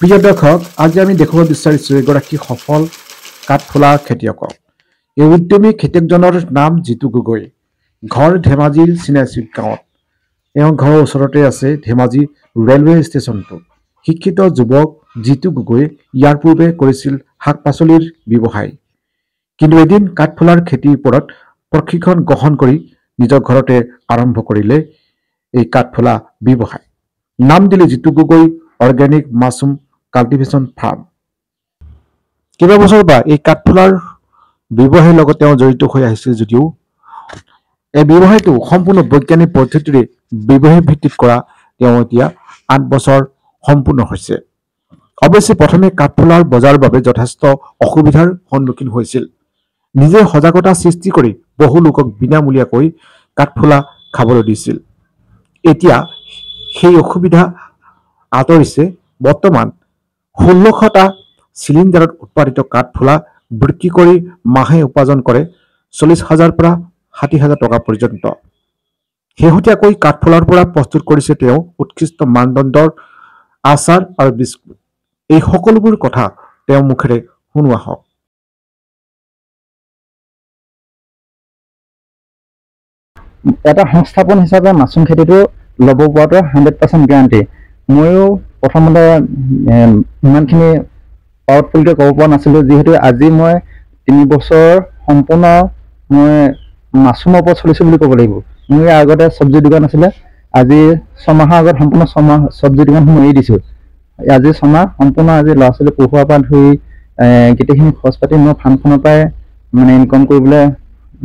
প্ৰিয় দৰ্শক, আজি আমি দেখুৱাব বিচাৰিছোঁ এগৰাকী সফল কাঠফুলা খেতিয়কক। এই উদ্যমী খেতিয়কজনৰ নাম জিতু গগৈ। ঘৰ ধেমাজিৰ চিনাচুক গাঁৱত। এওঁৰ ঘৰৰ ওচৰতে আছে ধেমাজি ৰেলৱে ষ্টেচনটো। শিক্ষিত যুৱক জিতু গগৈয়ে ইয়াৰ পূৰ্বে কৰিছিল শাক পাচলিৰ ব্যৱসায়। কিন্তু এদিন কাঠফুলাৰ খেতিৰ ওপৰত প্ৰশিক্ষণ গ্ৰহণ কৰি নিজৰ ঘৰতে আৰম্ভ কৰিলে এই কাঠফুলা ব্যৱসায়। নাম দিলে Jitu Gogoi organic mushroom cultivation farm. কেইবাবছৰৰ পৰা এই কাঠফুলাৰ ব্যৱসায়ৰ লগত তেওঁ জড়িত হৈ আহিছিল যদিও এই ব্যৱসায়টো সম্পূৰ্ণ বৈজ্ঞানিক পদ্ধতিৰে ব্যৱসায় ভিত্তিত কৰা তেওঁ এতিয়া 8 বছৰ সম্পূৰ্ণ হৈছে। অৱশ্যে প্ৰথমে কাঠফুলাৰ বজাৰৰ বাবে যথেষ্ট অসুবিধাৰ সন্মুখীন হৈছিল। নিজে সজাগতা সৃষ্টি কৰি বহু লোকক বিনামূলীয়াকৈ কাঠফুলা খাবলৈ দিছিল। এতিয়া সেই অসুবিধা আঁতৰিছে। বৰ্তমান 1600টা চিলিণ্ডাৰত উৎপাদিত কাঠফুলা বিক্ৰী কৰি মাহে উপাৰ্জন কৰে 40,000 পৰা 60,000 টকা পৰ্যন্ত। শেহতীয়াকৈ কাঠফুলাৰ পৰা প্ৰস্তুত কৰিছে তেওঁ উৎকৃষ্ট মানদণ্ডৰ আচাৰ আৰু বিস্কুট। এই সকলোবোৰ কথা তেওঁৰ মুখেৰে শুনোৱা হওক। এটা সংস্থাপন হিচাপে মাছৰুম খেতিটো ল'ব পৰাটো 100% গেৰাণ্টি। ময়ো প্ৰথমতে ইমানখিনি পাৱাৰফুলকৈ ক'ব পৰা নাছিলোঁ, যিহেতু আজি মই 3 বছৰ সম্পূৰ্ণ মই মাছৰুমৰ ওপৰত চলিছোঁ বুলি ক'ব লাগিব। মোৰ ইয়াৰ আগতে চব্জি দোকান আছিলে। আজি 6 মাহৰ আগত সম্পূৰ্ণ 6 মাহ চব্জি দোকানসমূহ এৰি দিছোঁ। আজি 6 মাহ সম্পূৰ্ণ আজি ল'ৰা ছোৱালী পঢ়োৱাৰ পৰা ধৰি গোটেইখিনি খৰচ পাতি মই ফাৰ্মখনৰ পৰাই মানে ইনকম কৰিবলৈ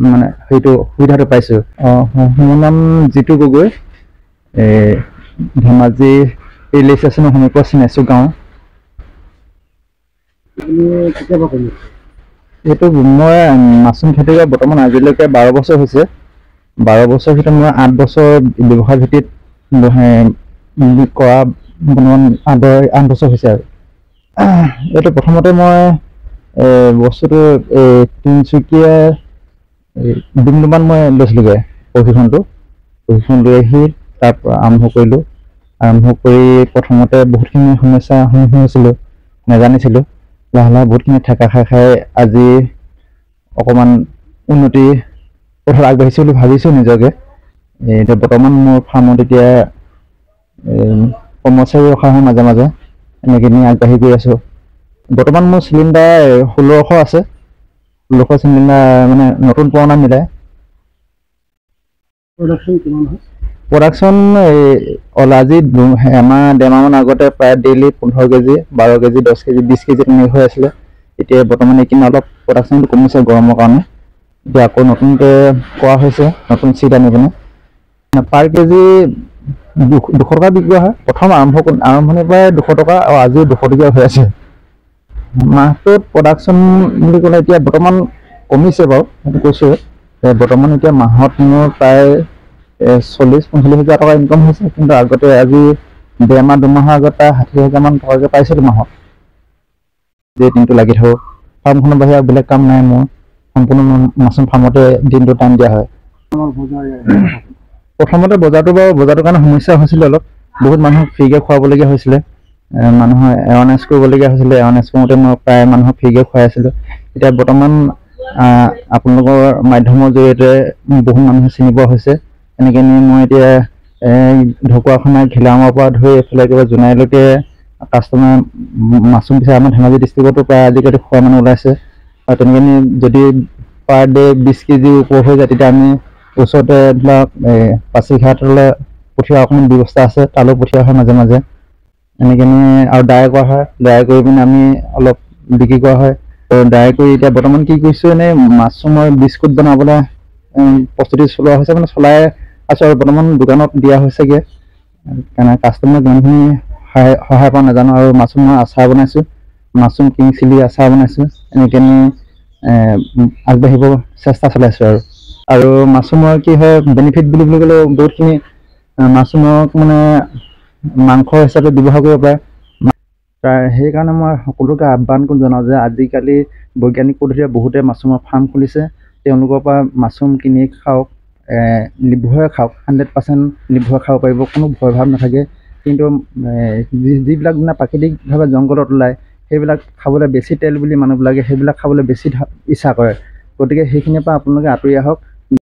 মানে সেইটো সুবিধাটো পাইছোঁ। মোৰ নাম জিতু গগৈ, ধেমাজি ৰেল ষ্টেচনৰ সমীপৰ চিনাচুক গাঁও। এইটো মই মাছৰুম খেতি কৰা বৰ্তমান আজিলৈকে 12 বছৰ হৈছে। 12 বছৰৰ ভিতৰত মই 8 বছৰ ব্যৱসায় ভিত্তিত কৰা 8 বছৰ হৈছে আৰু এইটো প্ৰথমতে মই বস্তুটো তিনিচুকীয়া ডুমডুমান মই লৈছিলোগৈ প্ৰশিক্ষণ লৈ আহি তাৰ পৰা আৰম্ভ কৰিলোঁ। আৰম্ভ কৰি প্ৰথমতে বহুতখিনি সমস্যাৰ সন্মুখীন হৈছিলোঁ, নাজানিছিলোঁ। লাহে লাহে বহুতখিনি ঠেকা খাই আজি অকণমান উন্নতি পথত আগবাঢ়িছোঁ বুলি ভাবিছোঁ নিজকে। এতিয়া বৰ্তমান মোৰ ফাৰ্মত এতিয়া কৰ্মচাৰী ৰখা হয় মাজে মাজে, এনেকৈ নি আগবাঢ়ি গৈ আছোঁ। বৰ্তমান মোৰ চিলিণ্ডাৰ 1600 আছে। 1600 চিলিণ্ডাৰ মানে নতুন পুৰণা মিলাই। প্ৰডাকশ্যন আজি এমাহ 1.5 মাহমান আগতে প্ৰায় daily 15 KG 12 KG 10 KG 20 KG তেনেকৈ হৈ আছিলে। এতিয়া বৰ্তমান এইখিনি অলপ প্ৰডাকশ্যনটো কমিছে গৰমৰ কাৰণে। এতিয়া আকৌ নতুনকৈ কৰা হৈছে, নতুন চিট আনি পিনে পাৰ কেজি 200 টকা বিক্ৰী হয়। প্ৰথম আৰম্ভণিৰ পৰাই 200 টকা আৰু আজিও 200 টকীয়া হৈ আছে। মাহটোত প্ৰডাকশ্যন বুলি ক'লে এতিয়া বৰ্তমান কমিছে বাৰু, সেইটো কৈছোঁ। বৰ্তমান এতিয়া মাহত মোৰ প্ৰায় 40-45 হাজাৰ টকা ইনকম হৈছে। কিন্তু আগতে আজি 1.5 মাহ 2 মাহৰ আগত প্ৰায় 60,000 মান টকাকৈ পাইছিলোঁ মাহত। যে দিনটো লাগি থাকোঁ, ফাৰ্মখনৰ বাহিৰে বেলেগ কাম নাই মোৰ। সম্পূৰ্ণ মাছৰুম ফাৰ্মতে দিনটো টাইম দিয়া হয়। প্ৰথমতে বজাৰটোৰ কাৰণে সমস্যা হৈছিলে অলপ। বহুত মানুহক ফ্ৰীকৈ খুৱাবলগীয়া হৈছিলে, মানুহৰ এৱাৰনেছ কৰিবলগীয়া হৈছিলে। এৱাৰনেছ কৰোঁতে মই প্ৰায় মানুহক ফ্ৰীকৈ খুৱাই আছিলোঁ। এতিয়া বৰ্তমান আপোনালোকৰ মাধ্যমৰ জৰিয়তে বহুত মানুহে চিনি পোৱা হৈছে। এনেকৈ নি মই এতিয়া ঢকুৱাখানা ঘিলামৰ পৰা ধৰি এইফালে একেবাৰে জোনাইলৈকে কাষ্টমাৰ মাছৰুম বিচাৰে। আমাৰ ধেমাজি ডিষ্ট্ৰিক্টতো প্ৰায় আজিকালি খোৱা মানুহ ওলাইছে। আৰু তেনেকৈ নি যদি পাৰ ডে 20 কেজি ওপৰ হৈ যায়, তেতিয়া আমি ওচৰতে ধৰক পাচিঘাটলৈ পঠিওৱা অকণমান ব্যৱস্থা আছে, তালৈ পঠিওৱা হয় মাজে মাজে। এনেকৈ নি আৰু ড্ৰাই কৰা হয়। ড্ৰাই কৰি পিনে আমি অলপ বিক্ৰী কৰা হয়। ড্ৰাই কৰি এতিয়া বৰ্তমান কি কৰিছোঁ, এনেই মাছৰুমৰ বিস্কুট বনাবলৈ প্ৰস্তুতি চলোৱা হৈছে, মানে চলাই আছোঁ। আৰু বৰ্তমান দোকানত দিয়া হৈছেগৈ, কাৰণে কাষ্টমাৰ যিমানখিনি সহায় পাওঁ নাজানো। আৰু মাছৰুমৰ আচাৰ বনাইছোঁ, মাছৰুম কিং চিলি আচাৰ বনাইছোঁ। এনেকৈ নি আগবাঢ়িব চেষ্টা চলাইছোঁ। আৰু মাছৰুমৰ কি হয় বেনিফিট বুলি ক'লে বহুতখিনি। মাছৰুমক মানে মাংস হিচাপে ব্যৱহাৰ কৰিব পাৰে। সেইকাৰণে মই সকলোকে আহ্বান জনাওঁ যে আজিকালি বৈজ্ঞানিক পদ্ধতিৰে বহুতে মাছৰুমৰ ফাৰ্ম খুলিছে। তেওঁলোকৰ পৰা মাছৰুম কিনি খাওক, নিৰ্ভয়ে খাওক। 100% নিৰ্ভয়ে খাব পাৰিব, কোনো ভয় ভাৱ নাথাকে। কিন্তু যিবিলাক মানে প্ৰাকৃতিকভাৱে জংঘলত ওলায় সেইবিলাক খাবলৈ বেছি তেল বুলি মানুহবিলাকে সেইবিলাক খাবলৈ বেছি ইচ্ছা কৰে। গতিকে সেইখিনিৰ পৰা আপোনালোকে আঁতৰি আহক।